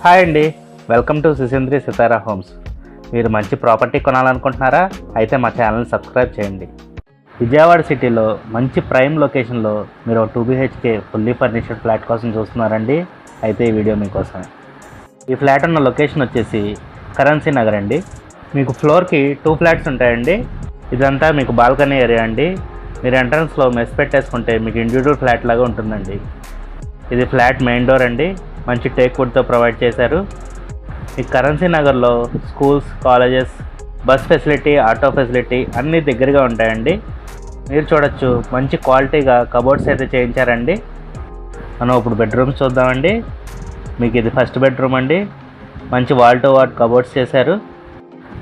Hi అండి, welcome to Sisindri Sitara homes. మీరు మంచి ప్రాపర్టీ కొనాలనుకుంటున్నారా? అయితే మా ఛానల్ని సబ్స్క్రైబ్ చేయండి. విజయవాడ సిటీలో మంచి ప్రైమ్ లొకేషన్లో మీరు 2 BHK ఫుల్లీ ఫర్నిష్డ్ ఫ్లాట్ కోసం చూస్తున్నారండి. అయితే ఈ వీడియో మీకోసమే. ఈ ఫ్లాట్ ఉన్న లొకేషన్ వచ్చేసి కరెన్సీ నగర్ అండి. మీకు ఫ్లోర్కి 2 ఫ్లాట్స్ ఉంటాయండి. ఇదంతా మీకు బాల్కనీ ఏరియా అండి. మీరు ఎంట్రన్స్లో మెస్ పెట్టేసుకుంటే మీకు ఇండివిజువల్ ఫ్లాట్ లాగా ఉంటుందండి. ఇది ఫ్లాట్ మెయిన్ డోర్ అండి. మంచి టేక్ వుడ్తో ప్రొవైడ్ చేశారు. ఈ కరెన్సీ నగర్లో schools, colleges, bus facility, auto facility అన్నీ దగ్గరగా ఉంటాయండి. మీరు చూడొచ్చు, మంచి క్వాలిటీగా కబోర్డ్స్ అయితే చేయించారండి. మనం ఇప్పుడు బెడ్రూమ్స్ చూద్దామండి. మీకు ఇది ఫస్ట్ బెడ్రూమ్ అండి. మంచి వాల్ టు వాల్ కబోర్డ్స్ చేశారు.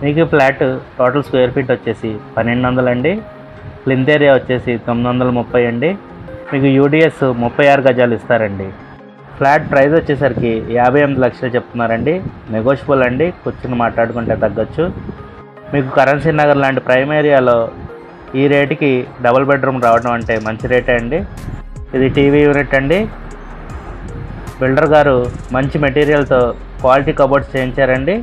మీకు ఫ్లాట్ టోటల్ స్క్వేర్ ఫీట్ వచ్చేసి 1200 అండి. ప్లింత్ ఏరియా వచ్చేసి 930 అండి. మీకు యూడిఎస్ 36 గజాలు ఇస్తారండి. ఫ్లాట్ ప్రైస్ వచ్చేసరికి 58 లక్షలు చెప్తున్నారండి. నెగోషియబుల్ అండి, కూర్చుని మాట్లాడుకుంటే తగ్గచ్చు. మీకు కరెన్సీ నగర్ లాంటి ప్రైమ్ ఏరియాలో ఈ రేటుకి డబుల్ బెడ్రూమ్ రావడం అంటే మంచి రేటే అండి. ఇది టీవీ యూనిట్ అండి. బిల్డర్ గారు మంచి మెటీరియల్తో క్వాలిటీ కబోర్డ్స్ చేయించారండి.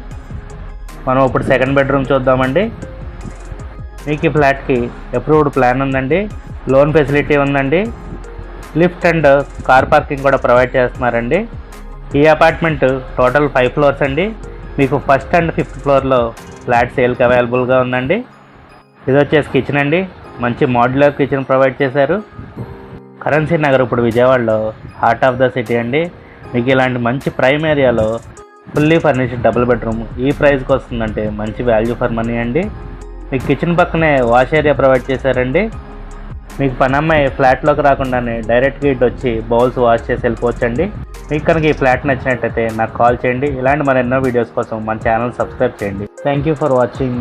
మనం ఇప్పుడు సెకండ్ బెడ్రూమ్ చూద్దామండి. మీకు ఈ ఫ్లాట్కి అప్రూవ్డ్ ప్లాన్ ఉందండి. లోన్ ఫెసిలిటీ ఉందండి. లిఫ్ట్ అండ్ కార్ పార్కింగ్ కూడా ప్రొవైడ్ చేస్తున్నారండి. ఈ అపార్ట్మెంట్ టోటల్ 5 ఫ్లోర్స్ అండి. మీకు ఫస్ట్ అండ్ 5th ఫ్లోర్లో ఫ్లాట్ సేల్కి అవైలబుల్గా ఉందండి. ఇది వచ్చేసి కిచెన్ అండి. మంచి మోడ్యులర్ కిచెన్ ప్రొవైడ్ చేశారు. కరెన్సీ నగర్ ఇప్పుడు విజయవాడలో హార్ట్ ఆఫ్ ద సిటీ అండి. మీకు ఇలాంటి మంచి ప్రైమ్ ఏరియాలో ఫుల్లీ ఫర్నిష్డ్ డబుల్ బెడ్రూమ్ ఈ ప్రైస్కి వస్తుందంటే మంచి వాల్యూ ఫర్ మనీ అండి. మీకు కిచెన్ పక్కనే వాష్ ఏరియా ప్రొవైడ్ చేశారండి. మీకు పనమ్మాయి ఫ్లాట్లోకి రాకుండానే డైరెక్ట్గా ఇటు వచ్చి బౌల్స్ వాష్ చేసి వెళ్ళిపోవచ్చండి. మీకు కనుక ఈ ఫ్లాట్ నచ్చినట్టయితే నాకు కాల్ చేయండి. ఇలాంటి మరెన్నో వీడియోస్ కోసం మన ఛానల్ సబ్స్క్రైబ్ చేయండి. Thank you for watching.